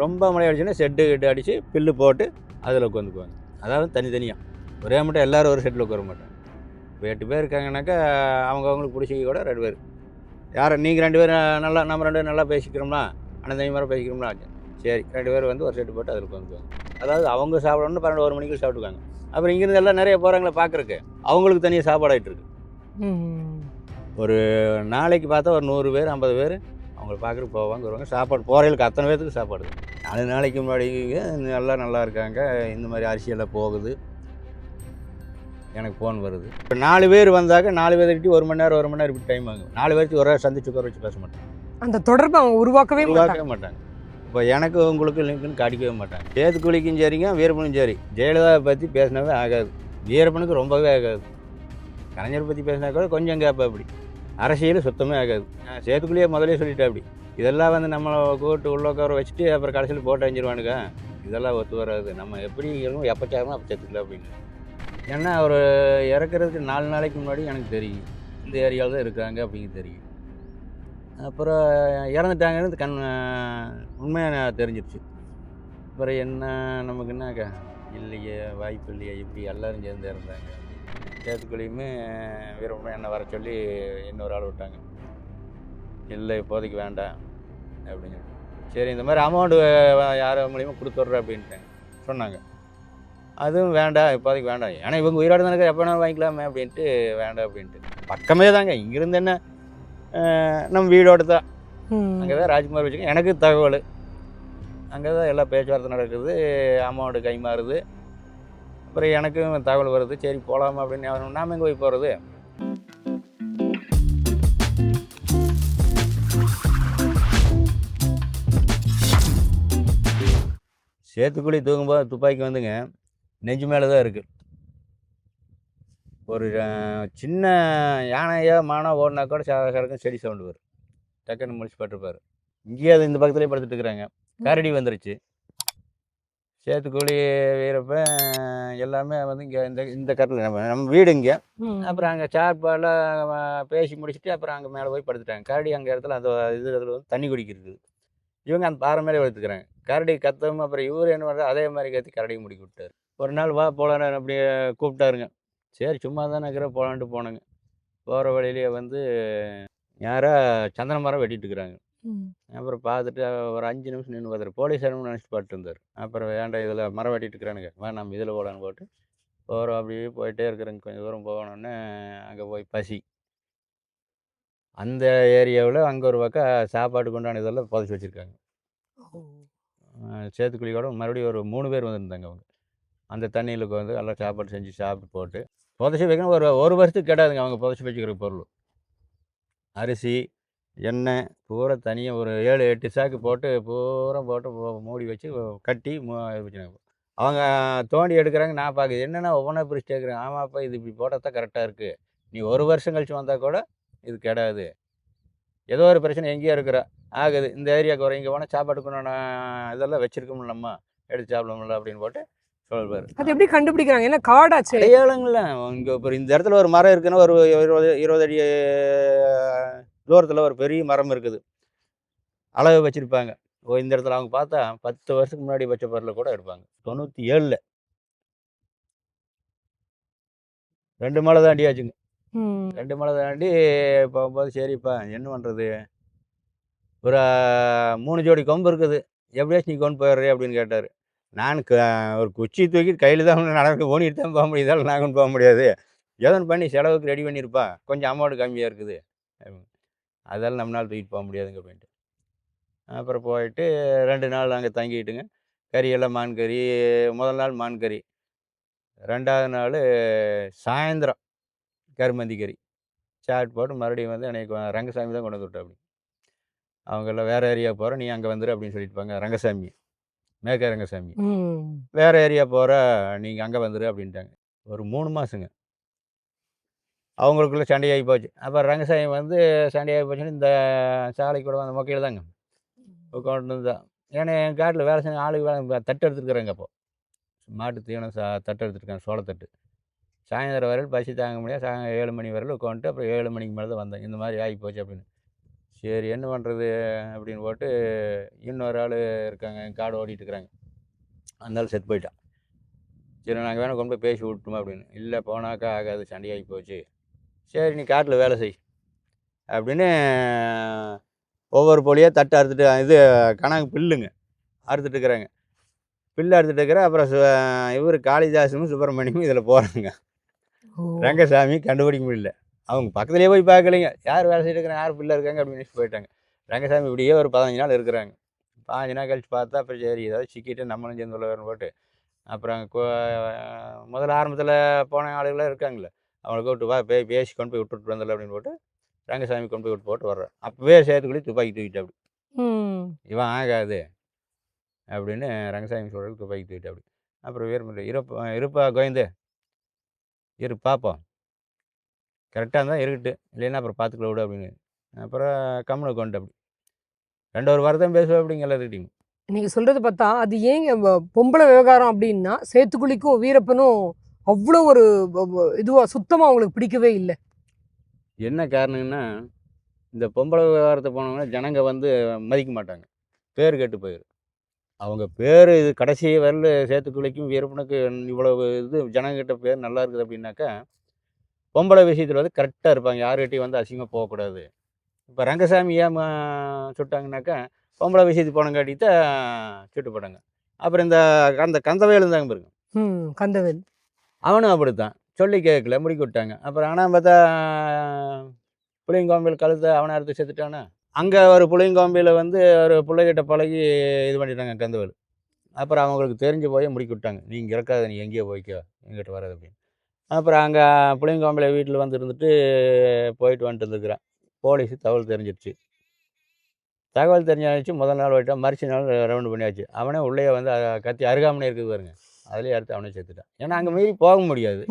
ரொம்ப மழை அடிச்சுன்னா ஷெட்டு கிட்ட அடித்து பில்லு போட்டு அதில் உட்காந்துக்குவாங்க. அதாவது தனித்தனியாக ஒரே மட்டும் எல்லோரும் ஒரு ஷெட்டில் உட்கார மாட்டாங்க. இப்போ 8 பேர் இருக்காங்கனாக்கா அவங்களுக்கு பிடிச்சி கூட 2 பேர் யாரை நீங்கள் 2 பேர் நல்லா நம்ம 2 பேரும் நல்லா பேசிக்கிறோம்னா அண்ணன் தனி மாதிரி பேசிக்கிறோம்னா சரி 2 பேர் வந்து ஒரு ஷெட்டு போட்டு அதில் உட்காந்துக்குவாங்க. அதாவது அவங்க சாப்பிடணும்னு 12 1 மணிக்கு சாப்பிட்டுக்குவாங்க. அப்புறம் இங்கேருந்து எல்லாம் நிறைய போகிறாங்களே பார்க்குறக்கு அவங்களுக்கு தனியாக சாப்பாடு ஆகிட்டு இருக்கு. ஒரு நாளைக்கு பார்த்தா ஒரு 100 பேர் 50 பேர் அவங்கள பார்க்குறக்கு போவாங்க வருவாங்க. சாப்பாடு போகிறவங்களுக்கு அத்தனை பேர்த்துக்கு சாப்பாடு 4 நாளைக்கு முன்னாடி எல்லாம் நல்லா இருக்காங்க. இந்த மாதிரி அரிசியெல்லாம் போகுது. எனக்கு ஃபோன் வருது. இப்போ 4 பேர் வந்தாக்க 4 பேர்கிட்ட 1 மணி நேரம் இப்படி டைம் ஆகும். 4 பேருக்கு ஒரு சந்திச்சு உட்கார வச்சு பேச மாட்டாங்க. அந்த தொடர்பை அவங்க உருவாக்கவே மாட்டாங்க. இப்போ எனக்கு உங்களுக்கு லிங்க்னு காட்டிக்கவே மாட்டாங்க. சேத்துக்குழிக்கும் சரிங்க வீரப்பனும் சரி ஜெயலலிதாவை பற்றி பேசினாவே ஆகாது. வீரப்பனுக்கு ரொம்பவே ஆகாது. கலைஞர் பற்றி பேசினா கூட கொஞ்சம் கேட்பா அப்படி. அரசியல் சுத்தமே ஆகாது. சேத்துக்குழியே முதலே சொல்லிட்டேன் அப்படி. இதெல்லாம் வந்து நம்மளை கூட்டு உள்ள உட்கார வச்சுட்டு அப்புறம் கடைசியில் போட்டு அஞ்சிருவானுங்க. இதெல்லாம் ஒத்து வராது. நம்ம எப்படி இருக்கணும் எப்போ சேரணும் அப்போ சேர்த்துக்கலாம் அப்படின்னு. ஏன்னா அவர் இறக்குறதுக்கு 4 நாளைக்கு முன்னாடி எனக்கு தெரியும் இந்த ஏரியாவில் தான் இருக்காங்க அப்படிங்கிறது தெரியும். அப்புறம் இறந்துட்டாங்கன்னு உண்மையாக தெரிஞ்சிருச்சு. அப்புறம் என்ன நமக்கு என்னக்கா இல்லையே வாய்ப்பு இல்லையே இப்படி எல்லோரும் சேர்ந்து இறந்தாங்க. சேத்துக்குழியுமே வீரப்பனும் என்னை வர சொல்லி இன்னொரு ஆள் விட்டாங்க. இல்லை இப்போதைக்கு வேண்டாம் அப்படின்னு. சரி இந்த மாதிரி அமௌண்ட்டு யார் மூலியமாக கொடுத்துட்றேன் அப்படின்ட்டாங்க சொன்னாங்க. அதுவும் வேண்டாம் இப்போதைக்கு வேண்டாம். ஏன்னா இவங்க உயிரோடு தானே எப்போ வேணாலும் வாங்கிக்கலாமே அப்படின்ட்டு வேண்டாம் அப்படின்ட்டு. பக்கமே தாங்க இங்கேருந்து என்ன நம்ம வீடோடு தான். அங்கே தான் ராஜ்குமார் வச்சுக்கோங்க. எனக்கு தகவல் அங்கே தான் எல்லா பேச்சுவார்த்தை நடக்குது. அமௌண்ட்டு கை மாறுது. அப்புறம் எனக்கும் தகவல் வருது. சரி போகலாமா அப்படின்னு. நாம் எங்கே போய் போகிறது? சேத்துக்குழி தூங்கும்போது துப்பாக்கி வந்துங்க நெஞ்சு மேலே தான் இருக்குது. ஒரு சின்ன யானையோ மானோ ஓடினா கூட சரக்கும் செடி சவுண்டு வரும். டக்குன்னு முடிச்சு பட்டுருப்பார். இங்கேயே அது இந்த பக்கத்துலேயே படுத்துட்டு இருக்கிறாங்க. கரடி வந்துருச்சு. சேத்துக்குழி வீரப்ப எல்லாமே வந்து இங்கே இந்த கட்டில் நம்ம வீடு இங்கே. அப்புறம் அங்கே சாப்பாடெல்லாம் பேசி முடிச்சுட்டு அப்புறம் அங்கே மேலே போய் படுத்துட்டாங்க. கரடி அங்கே இடத்துல அந்த இதில் வந்து தண்ணி குடிக்கிறது. இவங்க அந்த பாறை மேலே எடுத்துக்கிறாங்க. கரடி கத்தவும் அப்புறம் இவர் என்ன பண்ணுறாரு அதே மாதிரி கத்தி கரடியை முடிக்க விட்டார். ஒரு நாள் வா போகலான்னு அப்படியே கூப்பிட்டாருங்க. சரி சும்மா தானே இருக்கிற போகலான்ட்டு போனேங்க. போகிற வழியிலேயே வந்து யாராக சந்தன மரம் வெட்டிட்டு இருக்கிறாங்க. அப்புறம் பார்த்துட்டு ஒரு 5 நிமிஷம் நின்று பார்த்தாரு. போலீஸாரன்னு நினச்சிட்டு பார்த்துட்டு இருந்தார். அப்புறம் வேண்டாம் இதில் மரம் வெட்டிட்டு இருக்கிறானுங்க நம்ம இதில் போகலான்னு போட்டு போகிறோம். அப்படியே போயிட்டே இருக்கிறேங்க. கொஞ்சம் தூரம் போகணுன்னே அங்கே போய் பசி. அந்த ஏரியாவில் அங்கே ஒரு பக்கம் சாப்பாட்டுக்கு உண்டான இதெல்லாம் புதைச்சி வச்சுருக்காங்க. சேத்துக்குழியோட மறுபடியும் ஒரு 3 பேர் வந்துருந்தாங்க. அவங்க அந்த தண்ணியில் வந்து எல்லாம் சாப்பாடு செஞ்சு சாப்பிட்டு போட்டு புதைச்சி வைக்கணும். ஒரு வருஷத்துக்கு கிடையாதுங்க அவங்க புதைச்சி வச்சுக்கிற பொருள். அரிசி எண்ணெய் பூரா தனியாக ஒரு 7-8 சாக்கு போட்டு பூரா போட்டு மூடி வச்சு கட்டி வச்சுருக்காங்க. அவங்க தோண்டி எடுக்கிறாங்க. நான் பார்க்குது என்னென்னா ஒவ்வொன்றா பிரிச்சு கேட்குறேன். ஆமாப்பா இது இப்படி போட்டால் தான் கரெக்டாக இருக்குது. நீ ஒரு வருஷம் கழிச்சு வந்தால் கூட இது கிடையாது. ஏதோ ஒரு பிரச்சனை எங்கேயோ இருக்கிற ஆகுது. இந்த ஏரியாவுக்கு வர இங்கே போனால் சாப்பாட்டுக்கு நான் இதெல்லாம் வச்சுருக்கோம் நம்ம எடுத்து சாப்பிடணும்ல அப்படின்னு போட்டு சொல்லுவார். அது எப்படி கண்டுபிடிக்கிறாங்க? ஏன்னா காடாச்சு அடையாளங்கள இங்கே இப்போ இந்த இடத்துல ஒரு மரம் இருக்குன்னா ஒரு 20 அடி தூரத்தில் ஒரு பெரிய மரம் இருக்குது. அளவு வச்சுருப்பாங்க. இந்த இடத்துல அவங்க பார்த்தா 10 வருஷத்துக்கு முன்னாடி வச்ச பொருளை கூட எடுப்பாங்க. 97ல் 2 மலை தாண்டியாச்சுங்க. 2 மலை தாண்டி போகும்போது சரிப்பா என்ன பண்ணுறது ஒரு 3 ஜோடி கொம்பு இருக்குது எப்படியாச்சும் நீ கொண்டு போயிடுறே அப்படின்னு கேட்டார். நான் ஒரு குச்சி தூக்கி கையில் தான் நடக்க ஓடிட்டு தான் போக முடியுதால் நான் கொண்டு போக முடியாது. ஏதோ பண்ணி செலவுக்கு ரெடி பண்ணியிருப்பா கொஞ்சம் அமௌண்ட் கம்மியாக இருக்குது. அதெல்லாம் நம்மளால் தூக்கிட்டு போக முடியாதுங்க அப்படின்ட்டு அப்புறம் போயிட்டு 2 நாள் அங்கே தங்கிட்டுங்க. கறியெல்லாம் மான் கறி. முதல் நாள் மான் கறி. 2வது நாள் சாயந்தரம் கருமந்தி கறி சாப்பிட்டு போட்டு மறுபடியும் வந்து எனக்கு ரங்கசாமி தான் கொண்டு வந்து விட்டா. அப்படி அவங்கெல்லாம் வேறு ஏரியா போகிறோம் நீ அங்கே வந்துடு அப்படின்னு சொல்லியிருப்பாங்க. ரங்கசாமி மேற்க ரங்கசாமி வேறு ஏரியா போகிற நீங்கள் அங்கே வந்துடு அப்படின்ட்டாங்க. ஒரு 3 மாதங்க அவங்களுக்குள்ளே சண்டையாகி போச்சு. அப்புறம் ரங்கசாமி வந்து சண்டையாகி போச்சுன்னு இந்த சாலை கூட அந்த மொக்கையில் தாங்க கொண்டு வந்தான். ஏன்னா என் காட்டில் வேலை செஞ்ச ஆளுக்கு வேலை தட்டு எடுத்துருக்குறாங்க. அப்போது மாட்டு தீவனம் தட்டு எடுத்துருக்காங்க சோளத்தட்டு. சாயந்தரம் வரையில் பசி தாங்க முடியாது. 7 மணி வரையில் உட்காந்துட்டு அப்புறம் 7 மணிக்கு மேலே தான் வந்தேன். இந்த மாதிரி ஆகி போச்சு அப்படின்னு சரி என்ன பண்ணுறது அப்படின்னு போட்டு இன்னொரு ஆள் இருக்காங்க காடு ஓட்டிகிட்டு இருக்கிறாங்க. அந்த ஆள் செத்து போயிட்டான். சரி நாங்கள் வேணா கொண்டு போய் பேசி விட்டுமா அப்படின்னு. இல்லை போனாக்கா ஆகாது, சண்டையாகி போச்சு. சரி நீ காட்டில் வேலை செய் அப்படின்னு ஒவ்வொரு பொலியாக தட்டு அறுத்துட்டு இது கணக்கு பில்லுங்க அறுத்துட்டு இருக்கிறாங்க. பில்லு அறுத்துட்டு இருக்கிற அப்புறம் இவர் காளிதாசனும் சுப்பிரமணியமும் இதில் போகிறாங்க. ஓ. ரங்கசாமி கண்டுபிடிக்க முடியல. அவங்க பக்கத்துலேயே போய் பார்க்கலைங்க. யார் வேலை செய்ய இருக்கிறாங்க, யார் பிள்ளை இருக்காங்க அப்படின்னு நினச்சி போயிட்டாங்க. ரங்கசாமி இப்படியே ஒரு 15 நாள் இருக்கிறாங்க. 15 நாள் கழிச்சு பார்த்தா அப்புறம் சரி ஏதாவது சிக்கிட்டு நம்மளும் சேர்ந்து உள்ள வரணும் போட்டு அப்புறம் அங்கே முதல்ல ஆரம்பத்தில் போன ஆளுகளாம் இருக்காங்களே அவங்கள கூப்பிட்டு வா பேசி கொண்டு போய் விட்டுட்டு வந்துடல அப்படின்னு போட்டு ரங்கசாமி கொண்டு போய் விட்டு போட்டு வர்றேன். அப்போவே சேத்துக்குள்ளி துப்பாக்கி தூக்கிட்டு அப்படி இவன் ஆகாது அப்படின்னு ரங்கசாமி சொல்கிறதுக்கு துப்பாக்கி தூக்கிட்டு அப்படி. அப்புறம் வீரமலை இருப்பா கோயந்து இரு பார்ப்போம், கரெக்டாக இருந்தால் இருக்கட்டும், இல்லைன்னா அப்புறம் பார்த்துக்கல விடு அப்படின்னு. அப்புறம் கம்முனு கொண்டு அப்படி 2 வாரத்தான் பேசுவேன் அப்படிங்க எல்லாத்துக்கிட்டையும். நீங்க சொல்றது பார்த்தா அது ஏங்க பொம்பளை விவகாரம் அப்படின்னா சேத்துக்குழிக்கும் வீரப்பனும் அவ்வளோ ஒரு இதுவா சுத்தமா அவங்களுக்கு பிடிக்கவே இல்லை. என்ன காரணம்னா இந்த பொம்பளை விவகாரத்தை போனவங்க ஜனங்க வந்து மதிக்க மாட்டாங்க, பேர் கெட்டு போயிடும். அவங்க பேர் இது கடைசி வரல சேத்துக்குழிக்கும் வீரப்பனுக்கு இவ்வளவு இது ஜனங்கிட்ட பேர் நல்லா இருக்குது அப்படின்னாக்கா பொம்பளை விஷயத்தில் வந்து கரெக்டாக இருப்பாங்க, யாருக்கிட்டையும் வந்து அசிங்கமாக போகக்கூடாது. இப்போ ரங்கசாமி ஏன் சுட்டாங்கனாக்கா பொம்பளை விஷயத்துக்கு போனங்காட்டி தான் சுட்டு போட்டாங்க. அப்புறம் அந்த கந்தவேல் இருந்தாங்க பாருங்க, கந்தவேல் அவனும் அப்படித்தான் சொல்லி கேட்கல முடிக்க விட்டாங்க. அப்புறம் ஆனால் பார்த்தா புளியங்கோம்பில் கழுத்தை அவனை அறுத்து செத்துட்டானா. அங்கே ஒரு புளியங்கோம்பியில் வந்து ஒரு பிள்ளைகிட்ட பழகி இது பண்ணிட்டாங்க கந்தவேல். அப்புறம் அவங்களுக்கு தெரிஞ்சு போய் முடிக்க விட்டாங்க, நீங்கள் இறக்காத, நீ எங்கேயோ போய்க்கோ, எங்கிட்ட வராது அப்படின்னு. அப்புறம் அங்கே புளியங்கோம்பில் வீட்டில் வந்து இருந்துட்டு போயிட்டு வந்துட்டு இருந்துருக்குறான். போலீஸு தகவல் தெரிஞ்சிருச்சு. தகவல் தெரிஞ்சாச்சு முதல் நாள் போயிட்டான், மறுச்சு நாள் ரவுண்டு பண்ணியாச்சு. அவனே உள்ளே வந்து கத்தி அருகாமனே இருக்குது பாருங்க, அதுலேயே அடுத்து அவனே செத்துட்டான். ஏன்னா அங்கே மீறி போக முடியாது,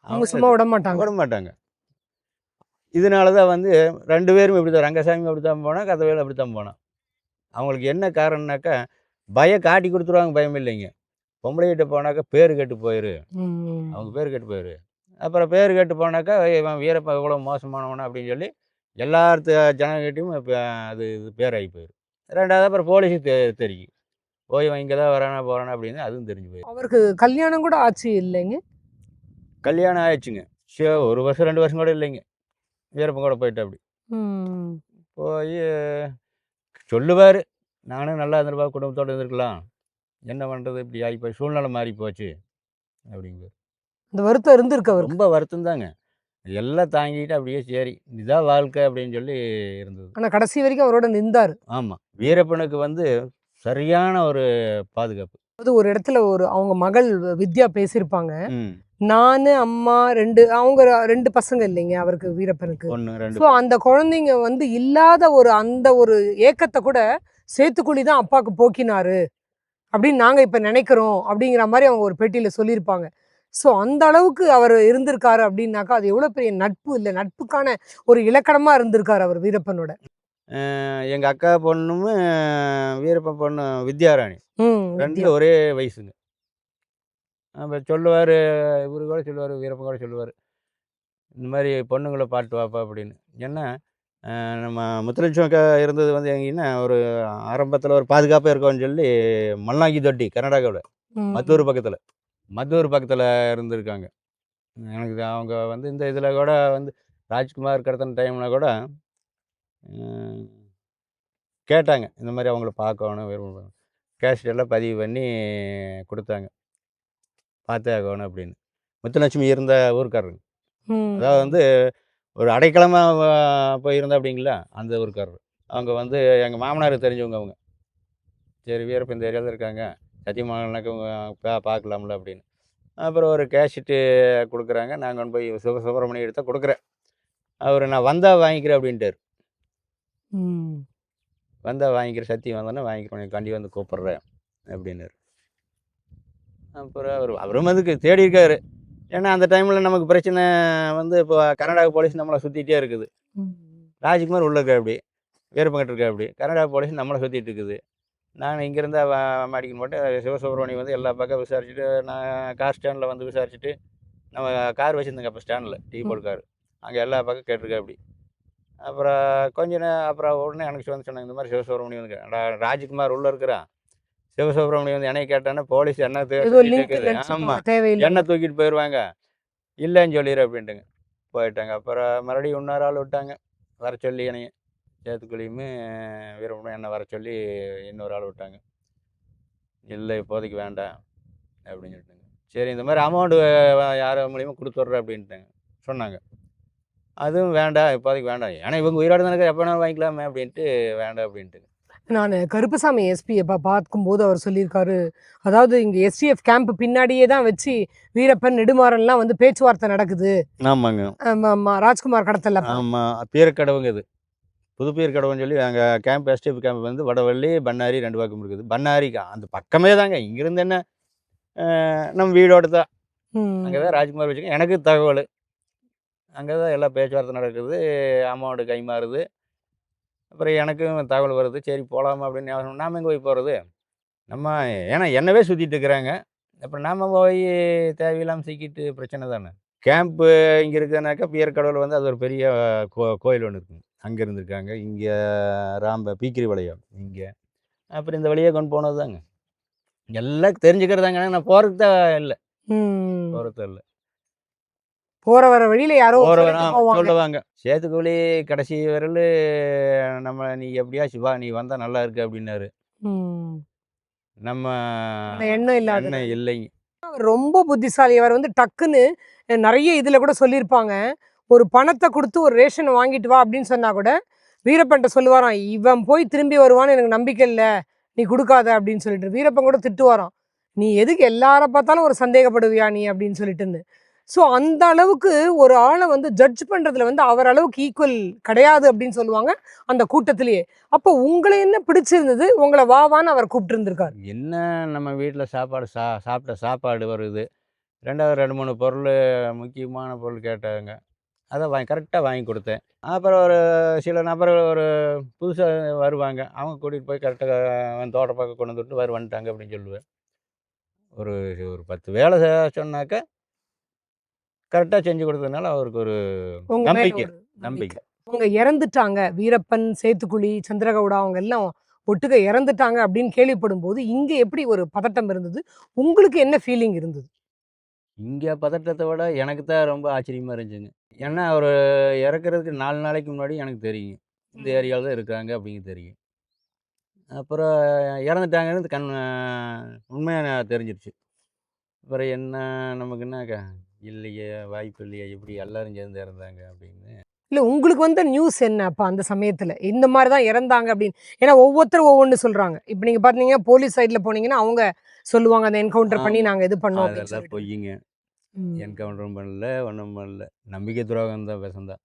அவங்க சும்மா விட மாட்டாங்க. இதனால தான் வந்து 2 பேரும் இப்படி தான், ரங்கசாமி அப்படி தான் போனால், கந்தவேல் அப்படி தான் போனான். அவங்களுக்கு என்ன காரணம்னாக்கா பயம் காட்டி கொடுத்துருவாங்க, பயம் இல்லைங்க. பொம்பளைகிட்ட போனாக்கா பேர் கெட்டு போயிரு, அவங்க பேர் கெட்டு போயிரு. அப்புறம் பேர் கெட்டு போனாக்கா இவன் வீரப்பன் எவ்வளோ மோசமானவனா அப்படின்னு சொல்லி எல்லாத்து ஜனங்கிட்டையும் இப்போ அது இது பேராகி போயிடும். 2வது அப்புறம் போலீஸுக்கு தெரியும், போய் இவன் இங்கே தான் வரானா போகிறானா அப்படின்னு அதுவும் தெரிஞ்சு போயிடும். அவருக்கு கல்யாணம் கூட ஆச்சு இல்லைங்க? கல்யாணம் ஆயிடுச்சுங்க. 1 வருஷம் 2 வருஷம் கூட இல்லைங்க, வீரப்பன் கூட போயிட்டு அப்படி போய் சொல்லுவார், நானும் நல்லா இருந்திருப்பா, குடும்பத்தோடு இருந்திருக்கலாம், என்ன பண்ணுறது இப்படி ஆகி போய் சூழ்நிலை மாறி போச்சு அப்படிங்குவார். இந்த வருத்தம் இருந்திருக்கு அவருக்கு, ரொம்ப வருத்தம் தாங்க. எல்லாம் தாங்கிட்டு அப்படியே சரி இதுதான் வாழ்க்கை அப்படின்னு சொல்லி இருந்தது. ஆனால் கடைசி வரைக்கும் அவரோட நின்றார். ஆமாம், வீரப்பனுக்கு வந்து சரியான ஒரு பாதுகாப்பு. அது ஒரு இடத்துல அவங்க மகள் வித்யா பேசியிருப்பாங்க, நானு அம்மா அவங்க 2 பசங்க இல்லைங்க அவருக்கு, வீரப்பனுக்கு 1 2. ஸோ அந்த குழந்தைங்க வந்து இல்லாத அந்த ஒரு ஏக்கத்தை கூட சேத்துக்குழி தான் அப்பாவுக்கு போக்கினாரு அப்படின்னு நாங்க இப்ப நினைக்கிறோம் அப்படிங்கிற மாதிரி அவங்க ஒரு பேட்டியில சொல்லியிருப்பாங்க. ஸோ அந்த அளவுக்கு அவர் இருந்திருக்காரு அப்படின்னாக்கா அது எவ்வளவு பெரிய நட்பு, இல்லை நட்புக்கான ஒரு இலக்கணமா இருந்திருக்காரு அவர் வீரப்பனோட. எங்கள் அக்கா பொண்ணும் வீரப்பன் பொண்ணு வித்யாராணி 2 ஒரே வயசுங்க. அப்போ சொல்லுவார், இவரு கூட சொல்லுவார், வீரப்பன் கூட சொல்லுவார், இந்த மாதிரி பொண்ணுங்களை பாட்டு வாப்பா அப்படின்னு. ஏன்னா நம்ம முத்துலட்சுமி அக்கா இருந்தது வந்து எங்கன்னா ஒரு ஆரம்பத்தில் ஒரு பாதுகாப்பாக இருக்கும்னு சொல்லி மல்லாங்கி தொட்டி கர்நாடகாவில் மத்தூர் பக்கத்தில் இருந்திருக்காங்க. எனக்கு அவங்க வந்து இந்த இதில் கூட வந்து ராஜ்குமார் கடத்தின டைமில் கூட கேட்டாங்க, இந்த மாதிரி அவங்கள பார்க்கணும் விரும்பணும், கேஸ்ட் எல்லாம் பதிவு பண்ணி கொடுத்தாங்க, பார்த்தே ஆகணும் அப்படின்னு. முத்துலட்சுமி இருந்த ஊருக்காரருங்க, அதாவது வந்து ஒரு அடைக்கலமாக போயிருந்தா அப்படிங்களா அந்த ஊருக்காரர். அவங்க வந்து எங்கள் மாமனாருக்கு தெரிஞ்சவங்க அவங்க. சரி வீரப்பன் இந்த ஏரியாவில் இருக்காங்க, சத்தியமங்கலம்னாக்க பார்க்கலாம்ல அப்படின்னு. அப்புறம் ஒரு கேஷிட்டு கொடுக்குறாங்க, நாங்கள் கொண்டு போய் சுப்பிரமணியம் எடுத்த கொடுக்குறேன். அவர் நான் வந்தால் வாங்கிக்கிறேன் அப்படின்ட்டார். வந்தால் வாங்கிக்கிறேன், சத்தியம் வந்தோன்னே வாங்கிக்கிறேன், கண்டி வந்து கூப்பிட்றேன் அப்படின்னாரு. அப்புறம் அவரும் அதுக்கு தேடி இருக்காரு. ஏன்னா அந்த டைமில் நமக்கு பிரச்சனை வந்து இப்போ கர்நாடகா போலீஸ் நம்மளை சுற்றிட்டே இருக்குது. ராஜ்குமார் உள்ளே இருக்கா அப்படி, வீரப்பங்கிட்ட இருக்கா அப்படி, கர்நாடகா போலீஸ் நம்மளை சுற்றிட்டு இருக்குது. நான் இங்கேருந்து மாடிக்கணும் போட்டு சிவசுப்ரமணியம் வந்து எல்லா பக்கம் விசாரிச்சுட்டு, நான் கார் ஸ்டாண்டில் வந்து விசாரிச்சுட்டு, நம்ம கார் வச்சுருந்தேங்க அப்போ ஸ்டாண்டில் டீ போர்ட் கார், அங்கே எல்லா பக்கம் கேட்டிருக்கா அப்படி. அப்புறம் அப்புறம் உடனே எனக்கு வந்து சொன்னாங்க, இந்த மாதிரி சிவசுப்ரமணியம் வந்து ராஜ்குமார் உள்ளே இருக்கிறான், சிவசுப்ரமணியம் வந்து என்னைய கேட்டானே போலீஸ் என்ன ஏதோ சுற்றிட்டு லிங்க் இருக்குது, நினைச்சுப்பாங்க ஆமாம் தேவையில்லை. என்ன தூக்கிட்டு போயிடுவாங்க, இல்லைன்னு சொல்லிடு அப்படின்ட்டுங்க போயிட்டாங்க. அப்புறம் மறுபடியும் இன்னொரு ஆள் விட்டாங்க வர சொல்லி என்னைய, சேத்துக்குழியுமே வீரபுரம் என்ன வர சொல்லி இன்னொரு ஆள் விட்டாங்க. இல்லை இப்போதைக்கு வேண்டாம் அப்படின்னு சொல்லிட்டாங்க. சரி இந்த மாதிரி அமௌண்ட்டு யார் மூலியமாக கொடுத்துட்றேன் அப்படின்ட்டாங்க சொன்னாங்க. அதுவும் வேண்டாம் இப்போதைக்கு வேண்டாம், ஏன்னா இவங்க உயிரோடு தானே எப்போ வேணாலும் வாங்கிக்கலாமே அப்படின்ட்டு வேண்டாம் அப்படின்ட்டு. நான் கருப்பசாமி எஸ்பி பார்க்கும்போது அவர் சொல்லியிருக்காரு, அதாவது இங்கே எஸ்டிஎஃப் கேம்ப் பின்னாடியே தான் வச்சு வீரப்பன் நெடுமாறன்லாம் வந்து பேச்சுவார்த்தை நடக்குது. ஆமாங்க. ராஜ்குமார் கடத்தல. ஆமாம் பீரக்கடவுங்க இது, புது பீரக்கடவுன்னு சொல்லி அங்கே கேம்ப் எஸ்டிஎஃப் கேம்ப் வந்து வடவள்ளி பண்ணாரி 2 பக்கம் இருக்குது. பண்ணாரிக்கு அந்த பக்கமே தாங்க, இங்கிருந்து என்ன நம்ம வீடோடு தான், அங்கே தான் ராஜ்குமார் வச்சுக்க எனக்கு தகவல். அங்கே தான் எல்லா பேச்சுவார்த்தை நடக்குது, அமௌண்ட்டு கை மாறுது. அப்புறம் எனக்கும் தகவல் வருது, சரி போகலாமா அப்படின்னு. நாம் எங்கே போய் போகிறது, நம்ம ஏன்னா என்னவே சுற்றிட்டு இருக்கிறாங்க, அப்புறம் நாம் போய் தேவையில்லாமல் சிக்கிட்டு பிரச்சனை தானே. கேம்ப்பு இங்கே இருக்குதுனாக்கா பீரக்கடவுள் வந்து அது ஒரு பெரிய கோயில் ஒன்று இருக்குங்க, அங்கே இருந்திருக்காங்க. இங்கே பீக்கிரி வளையம் இங்கே, அப்புறம் இந்த வழியே கொண்டு போனது தாங்க எல்லாம் தெரிஞ்சுக்கிறதாங்க. நான் போகிறதுக்கு தான் இல்லை, போகிறது இல்லை, போற வர வழியில யாரோ சொல்லுவாங்க சேத்துக்குழி கடைசி விரல் நம்ம, நீ எப்படியா சிவா நீ வந்தா நல்லா இருக்கு அப்படின்னாரு. நம்ம எண்ணம் இல்லாத எண்ணம் இல்லைங்க. ரொம்ப புத்திசாலி அவர் வந்து டக்குன்னு நிறைய இதுல கூட சொல்லியிருப்பாங்க, ஒரு பணத்தை கொடுத்து ஒரு ரேஷன் வாங்கிட்டு வா அப்படின்னு சொன்னா கூட வீரப்பன்ட்ட சொல்லுவாராம், இவன் போய் திரும்பி வருவான்னு எனக்கு நம்பிக்கை இல்லை, நீ கொடுக்காத அப்படின்னு சொல்லிட்டு. வீரப்பன் கூட திட்டுவாராம், நீ எதுக்கு எல்லார பார்த்தாலும் ஒரு சந்தேகப்படுவியா நீ அப்படின்னு சொல்லிட்டுன்னு. ஸோ அந்த அளவுக்கு ஒரு ஆளை வந்து ஜட்ஜ் பண்ணுறதுல வந்து அவர் அளவுக்கு ஈக்குவல் கிடையாது அப்படின்னு சொல்லுவாங்க அந்த கூட்டத்திலேயே. அப்போ உங்களை என்ன பிடிச்சிருந்தது, உங்களை வாவான்னு அவர் கூப்பிட்டு இருந்திருக்காரு? என்ன நம்ம வீட்டில் சாப்பாடு சாப்பிட்ட சாப்பாடு வருது, ரெண்டாவது 2-3 பொருள் முக்கியமான பொருள் கேட்டாங்க, அதை கரெக்டாக வாங்கி கொடுத்தேன். அப்புறம் ஒரு சில நபர்கள் ஒரு புதுசாக வருவாங்க, அவங்க கூட்டிகிட்டு போய் கரெக்டாக தோட்டப்பாக்க கொண்டு வந்துட்டு வந்துட்டாங்க அப்படின்னு சொல்லுவேன். ஒரு ஒரு 10 வேலை சொன்னாக்க கரெக்டாக செஞ்சு கொடுத்ததுனால அவருக்கு ஒரு நம்பிக்கை. அவங்க இறந்துட்டாங்க, வீரப்பன், சேத்துக்குழி, சந்திரகவுடா அவங்க எல்லாம் ஒட்டுக்க இறந்துட்டாங்க அப்படின்னு கேள்விப்படும் போது இங்க எப்படி ஒரு பதட்டம் இருந்தது, உங்களுக்கு என்ன ஃபீலிங் இருந்தது? இங்கே பதட்டத்தை விட எனக்கு தான் ரொம்ப ஆச்சரியமாக இருந்துச்சுங்க. ஏன்னா அவர் இறக்குறதுக்கு 4 நாளைக்கு முன்னாடி எனக்கு தெரியும், இந்த ஏரியாவில் தான் இருக்காங்க அப்படிங்க தெரியும். அப்புறம் இறந்துட்டாங்கன்னு உண்மையாக தெரிஞ்சிருச்சு. அப்புறம் என்ன நமக்கு என்ன இல்லையே, வாய்ப்பு இல்லையே, எப்படி எல்லாரும் சேர்ந்து இறந்தாங்க அப்படின்னு. இல்லை உங்களுக்கு வந்த நியூஸ் என்ன அப்போ அந்த சமயத்தில், இந்த மாதிரி தான் இறந்தாங்க அப்படின்னு? ஏன்னா ஒவ்வொருத்தரும் ஒவ்வொன்று சொல்கிறாங்க. இப்போ நீங்கள் பார்த்தீங்கன்னா போலீஸ் சைடில் போனீங்கன்னா அவங்க சொல்லுவாங்க அந்த என்கவுண்டர் பண்ணி நாங்கள் இது பண்ணோம். அதெல்லாம் பொய்யுங்க, என்கவுண்டரும் பண்ணல, ஒன்றும் பண்ணல, நம்பிக்கை துரோகம் தான் பேசந்தான்.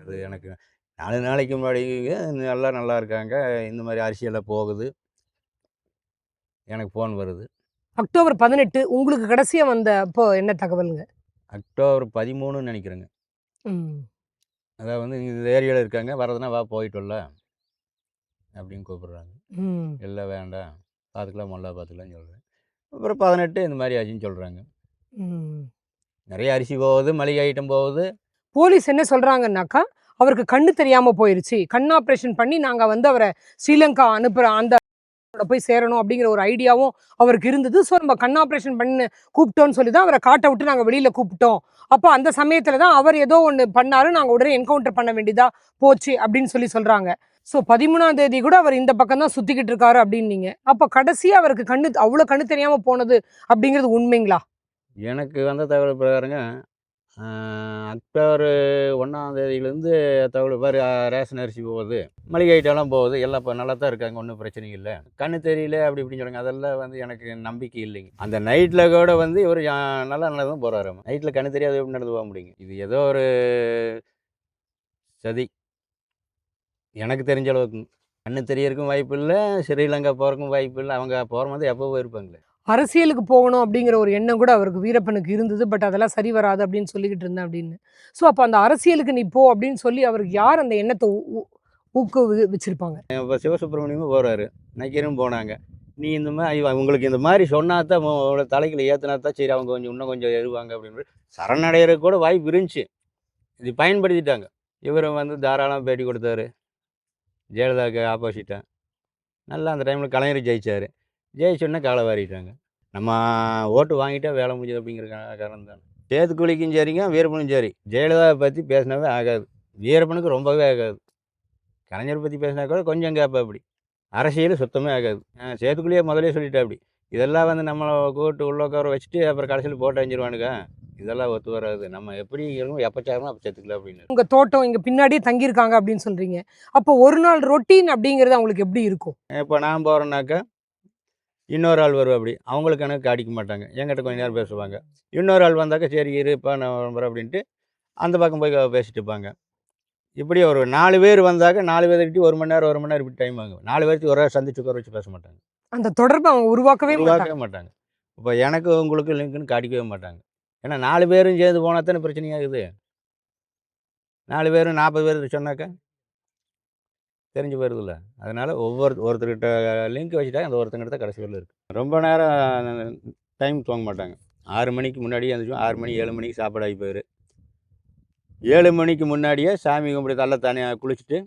அது எனக்கு 4 நாளைக்கு முன்னாடி எல்லாம் நல்லா இருக்காங்க, இந்த மாதிரி அரசியலில் போகுது, எனக்கு ஃபோன் வருது. அக்டோபர் 18 உங்களுக்கு கடைசியாக வந்த அப்போ என்ன தகவலுங்க? அக்டோபர் 13 நினைக்கிறேங்க. அதாவது வந்து இந்த ஏரியாவில் இருக்காங்க, வரதுன்னா வா போயிட்டு வரலாம் அப்படின்னு கூப்பிட்றாங்க. இல்லை வேண்டாம் பார்த்துக்கலாம், மொல்லா பார்த்துக்கலாம்னு சொல்கிறேன். அப்புறம் 18 இந்த மாதிரி ஆச்சுன்னு சொல்கிறாங்க. நிறைய அரிசி போகுது, மளிகை ஐட்டம் போகுது. போலீஸ் என்ன சொல்கிறாங்கன்னாக்கா, அவருக்கு கண்ணு தெரியாமல் போயிடுச்சு, கண் ஆப்ரேஷன் பண்ணி நாங்கள் வந்து அவரை ஸ்ரீலங்கா அனுப்புகிற அந்த போய் சேரணும் அப்படிங்கிற ஒரு ஐடியாவும் அவருக்கு இருந்தது. ஸோ நம்ம கண் ஆப்ரேஷன் பண்ணு கூப்பிட்டோன்னு சொல்லி தான் அவரை காட்ட விட்டு நாங்கள் வெளியில் கூப்பிட்டோம். அப்போ அந்த சமயத்தில் தான் அவர் ஏதோ ஒன்று பண்ணாரு, நாங்கள் உடனே என்கவுண்டர் பண்ண வேண்டியதா போச்சு அப்படின்னு சொல்கிறாங்க. ஸோ 13ஆம் தேதி கூட அவர் இந்த பக்கம் தான் சுற்றிக்கிட்டு இருக்காரு அப்படின்னீங்க. அப்போ கடைசியாக அவருக்கு அவ்வளோ கண்ணு தெரியாமல் போனது அப்படிங்கிறது உண்மைங்களா? எனக்கு வந்த தகவல் பிரகாரங்க அக்டோபர் 1ஆம் தேதியிலேருந்து தகவல் பாரு, ரேஷன் அரிசி போகுது, மளிகை ஐட்டம்லாம் போகுது, எல்லாம் இப்போ நல்லா தான் இருக்காங்க, ஒன்றும் பிரச்சனை இல்லை, கண்ணு தெரியல அப்படி இப்படின்னு சொல்லுங்க. அதெல்லாம் வந்து எனக்கு நம்பிக்கை இல்லைங்க. அந்த நைட்டில் கூட வந்து இவர் நல்லா தான் போகிறாரு. நைட்டில் கண்ணு தெரியாது எப்படி நடந்து போக முடியுங்க? இது ஏதோ ஒரு சதி, எனக்கு தெரிஞ்ச அளவுக்கு. கண்ணு தெரியறதுக்கும் வாய்ப்பு இல்லை, ஸ்ரீலங்கா போகிறதுக்கும் வாய்ப்பு இல்லை. அவங்க போகிற மாதிரி எப்போ போயிருப்பாங்களே. அரசியலுக்கு போகணும் அப்படிங்கிற ஒரு எண்ணம் கூட அவருக்கு வீரப்பனுக்கு இருந்தது. பட் அதெல்லாம் சரி வராது அப்படின்னு சொல்லிக்கிட்டு இருந்தேன் அப்படின்னு. ஸோ அப்போ அந்த அரசியலுக்கு நீ போ அப்படின்னு சொல்லி அவருக்கு யார் அந்த எண்ணத்தை ஊக்குவிச்சிருப்பாங்க? இப்போ சிவசுப்ரமணியமும் போகிறாரு, நக்கீரும் போனாங்க. நீ இந்த மாதிரி உங்களுக்கு இந்த மாதிரி சொன்னாதான் தலைகளை ஏற்றினாத்தான் சரி அவங்க இன்னும் கொஞ்சம் எழுவாங்க அப்படின்னு சரணடைகிறதுக்கு கூட வாய்ப்பு இருந்துச்சு. இது பயன்படுத்திட்டாங்க. இவரும் வந்து தாராளமாக பேட்டி கொடுத்தாரு. ஜெயலலிதாவுக்கு ஆப்போசிட்டாக நல்லா அந்த டைமில் கலைஞர் ஜெயிச்சார். ஜெயிச்சோடனே காலை வாரிட்டாங்க. நம்ம ஓட்டு வாங்கிட்டா வேலை முடிஞ்சது அப்படிங்கிற காரணம் தான். சேத்துக்குழிக்கும் சரிங்க, வீரப்பனும் சரி, ஜெயலலிதாவை பற்றி பேசினாவே ஆகாது. வீரப்பனுக்கு ரொம்பவே ஆகாது. கலைஞர் பற்றி பேசினா கூட கொஞ்சம் கேட்பாப்படி. அரசியல் சுத்தமே ஆகாது. சேத்துக்குழியே முதலே சொல்லிட்டாப்படி. இதெல்லாம் வந்து நம்மளை கூட்டு உள்ள உட்கார வச்சுட்டு அப்புறம் கடைசியில் போட்டு அஞ்சிருவானுங்க. இதெல்லாம் ஒத்து வராது. நம்ம எப்படி இருக்கணும், எப்போ சேரணும் அப்போ சேர்த்துக்கலாம் அப்படின்னு. உங்க தோட்டம் இங்க பின்னாடியே தங்கியிருக்காங்க அப்படின்னு சொல்றீங்க. அப்போ ஒரு நாள் ரொட்டீன் அப்படிங்கிறது அவங்களுக்கு எப்படி இருக்கும்? இப்போ நான் போகிறேன்னாக்கா இன்னொரு ஆள் வருவாப்படி. அவங்களுக்கு எனக்கு அடிக்க மாட்டாங்க. என்கிட்ட கொஞ்ச நேரம் பேசுவாங்க. இன்னொரு ஆள் வந்தாக்கா சரி இருப்பா நான் வரேன் அப்படின்ட்டு அந்த பக்கம் போய் பேசிட்டு இருப்பாங்க. இப்படி ஒரு 4 பேர் வந்தாக்க 4 பேர்கிட்டயும் 1 மணி நேரம் இப்படி டைம் ஆகும். 4 பேர்த்தையும் ஒரே சந்திச்சு உட்கார வச்சு பேச மாட்டாங்க. அந்த தொடர்பை அவங்க உருவாக்கவே மாட்டாங்க. உருவாக்கவே மாட்டாங்க. இப்போ எனக்கு உங்களுக்கு லிங்க்னு காட்டிக்கவே மாட்டாங்க. ஏன்னா 4 பேரும் சேர்ந்து போனால் தானே பிரச்சனையாகுது. 4 பேரும் 40 பேர் சொன்னாக்கா தெரிஞ்சு போயிருதுல்ல. அதனால் ஒருத்தர்கிட்ட லிங்க் வச்சுட்டா அந்த ஒருத்தங்கிட்ட தான் கடைசி வரல இருக்குது. ரொம்ப நேரம் டைம் தூங்க மாட்டாங்க. 6 மணிக்கு முன்னாடியே எழுந்திரிச்சோம். 6 மணி 7 மணிக்கு சாப்பாடு ஆகி போயிரு. 7 மணிக்கு முன்னாடியே சாமி கும்பிட்டு தள்ள தனியாக குளிச்சுட்டு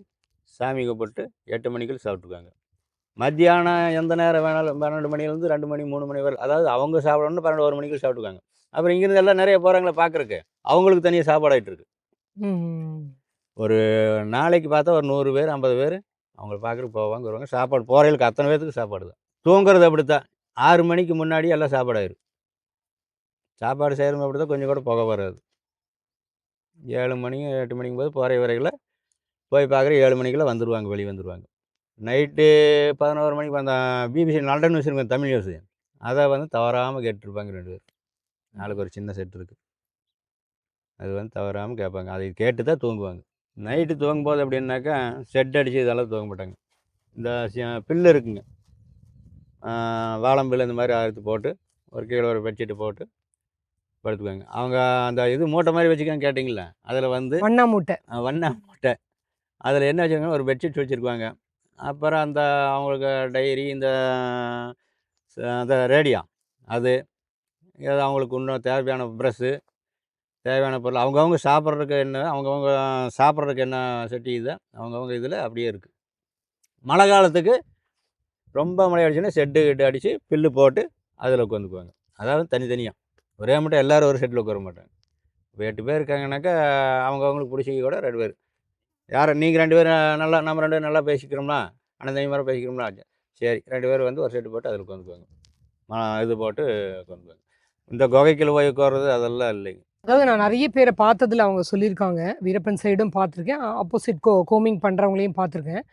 சாமி கும்பிட்டு 8 மணிக்குள்ள சாப்பிட்டுக்குவாங்க. மத்தியானம் எந்த நேரம் வேணாலும் 12 மணிலேருந்து 2 மணி 3 மணி வரை, அதாவது அவங்க சாப்பிடணும்னு 12 1 மணிக்கு சாப்பிட்டுக்குவாங்க. அப்புறம் இங்கேருந்து எல்லாம் நிறைய போகிறாங்களே பார்க்குறக்கு, அவங்களுக்கு தனியாக சாப்பாடு ஆகிட்டு இருக்கு. ஒரு நாளைக்கு பார்த்தா ஒரு 100 பேர் 50 பேர் அவங்கள பார்க்குறக்கு போவாங்க வருவாங்க. சாப்பாடு போகிறவங்களுக்கு அத்தனை பேர்த்துக்கு சாப்பாடு தான். தூங்குறது அப்படி தான். 6 மணிக்கு முன்னாடி எல்லாம் சாப்பாடு ஆயிரும். சாப்பாடு செய்கிறவங்க அப்படி தான், கொஞ்சம் கூட புகை வராது. 7 மணி 8 மணிக்கும் போது போகிற வரையில் போய் பார்க்குற 7 மணிக்கெல்லாம் வந்துடுவாங்க, வெளியே வந்துடுவாங்க. நைட்டு 11 மணிக்கு அந்த பிபிசி லண்டன் நியூஸ் இருக்கும், தமிழ் நியூஸு, அதை வந்து தவறாமல் கேட்டுருப்பாங்க 2 பேர். நாளைக்கு ஒரு சின்ன செட் இருக்குது, அது வந்து தவறாமல் கேட்பாங்க. அதை கேட்டு தான் தூங்குவாங்க. நைட்டு தூங்கும்போது அப்படின்னாக்கா செட் அடித்து இதெல்லாம் தூங்க மாட்டாங்க. இந்த பில்லு இருக்குங்க, வாழம்பில் இந்த மாதிரி அறுத்து போட்டு ஒரு கீழே ஒரு பெட்ஷீட்டு போட்டு படுத்துக்குவாங்க. அவங்க அந்த இது மூட்டை மாதிரி வச்சுக்காங்க கேட்டிங்களா, அதில் வந்து வண்ணா மூட்டை. வண்ணா மூட்டை அதில் என்ன வச்சுருக்காங்க, ஒரு பெட்ஷீட் வச்சுருக்குவாங்க. அப்புறம் அந்த அவங்களுக்கு டைரி, அந்த ரேடியோ, அது ஏதாவது அவங்களுக்கு இன்னும் தேவையான ப்ரெஷ்ஷு, தேவையான பொருள், அவங்கவுங்க சாப்பிட்றதுக்கு என்ன, அவங்கவுங்க சாப்பிட்றதுக்கு என்ன செட்டி, இதை அவங்கவுங்க இதில் அப்படியே இருக்குது. மழை காலத்துக்கு ரொம்ப மழை அடிச்சுன்னா செட்டு கிட்ட அடித்து பில்லு போட்டு அதில் உட்காந்துக்குவாங்க. அதாவது தனித்தனியாக, ஒரே மட்டும் எல்லோரும் ஒரு செட்டில் உட்கார மாட்டாங்க. இப்போ 8 பேர் இருக்காங்கனாக்கா அவங்கவுங்களுக்கு பிடிச்சிக்க கூட 2 பேர். யார் நீங்கள் 2 பேரும் நல்லா, நம்ம 2 பேரும் நல்லா பேசிக்கிறோம்னா, அனந்தயமாக பேசிக்கிறோம்னா, சரி 2 பேர் வந்து ஒரு செட்டு போட்டு அதில் உட்காந்துக்குவாங்க. இது போட்டு உட்காந்துக்குவாங்க. இந்த குகைக்குள்ள போய் உட்கார்றது அதெல்லாம் இல்லைங்க. அதாவது நான் நிறைய பேரை பார்த்ததுல அவங்க சொல்லியிருக்காங்க. வீரப்பன் சைடும் பார்த்துருக்கேன், ஆப்போசிட் கோமிங் பண்ணுறவங்களையும் பார்த்துருக்கேன்.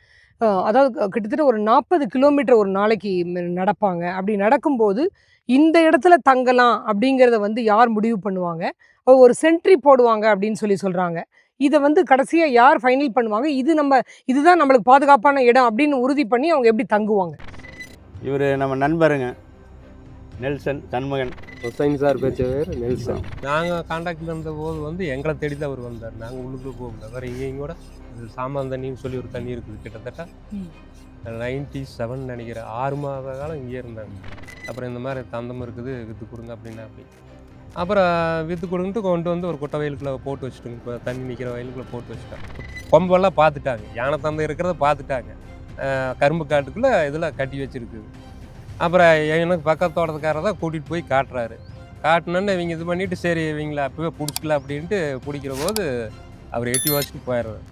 அதாவது கிட்டத்தட்ட ஒரு 40 கிலோமீட்டர் ஒரு நாளைக்கு நடப்பாங்க. அப்படி நடக்கும்போது இந்த இடத்துல தங்கலாம் அப்படிங்கிறத வந்து யார் முடிவு பண்ணுவாங்க? ஒரு சென்ட்ரி போடுவாங்க அப்படின்னு சொல்கிறாங்க. இதை வந்து கடைசியாக யார் ஃபைனல் பண்ணுவாங்க? இதுதான் நம்மளுக்கு பாதுகாப்பான இடம் அப்படின்னு உறுதி பண்ணி அவங்க எப்படி தங்குவாங்க? இவர் நம்ம நண்பருங்க, நெல்சன் சண்முகன். ஹுசைன் சார் பேர் நெல்சன். நாங்கள் காண்டாக்டில் இருந்தபோது வந்து எங்களை தேடி தான் அவர் வந்தார். நாங்கள் உள்ளுக்குள்ளே போகல. வேறு இங்கேயும் கூட சாமான் தண்ணின்னு சொல்லி ஒரு தண்ணி இருக்குது, கிட்டத்தட்ட 97 நினைக்கிறேன். 6 மாத காலம் இங்கே இருந்தாங்க. அப்புறம் இந்த மாதிரி தந்தம் இருக்குது, விற்று கொடுங்க அப்படின்னா அப்படி. அப்புறம் விற்று கொடுன்ட்டு கொண்டு வந்து ஒரு குட்டை வயலுக்குள்ளே போட்டு வச்சுட்டுங்க. இப்போ தண்ணி நிற்கிற வயலுக்குள்ளே போட்டு வச்சுட்டாங்க. கொம்பெல்லாம் பார்த்துட்டாங்க, யானை தந்தை இருக்கிறத பார்த்துட்டாங்க. கரும்பு காட்டுக்குள்ளே இதில் கட்டி வச்சுருக்குது. அப்புறம் எனக்கு பக்கத்தோட்டத்துக்காரர் தான் கூட்டிகிட்டு போய் காட்டுறாரு. காட்டினோன்னு இவங்க இது பண்ணிவிட்டு சரி இவங்கள அப்பவே பிடிச்சிக்கல அப்படின்ட்டு பிடிக்கிற போது அவர் எட்டி வச்சுட்டு போயிடுறாரு.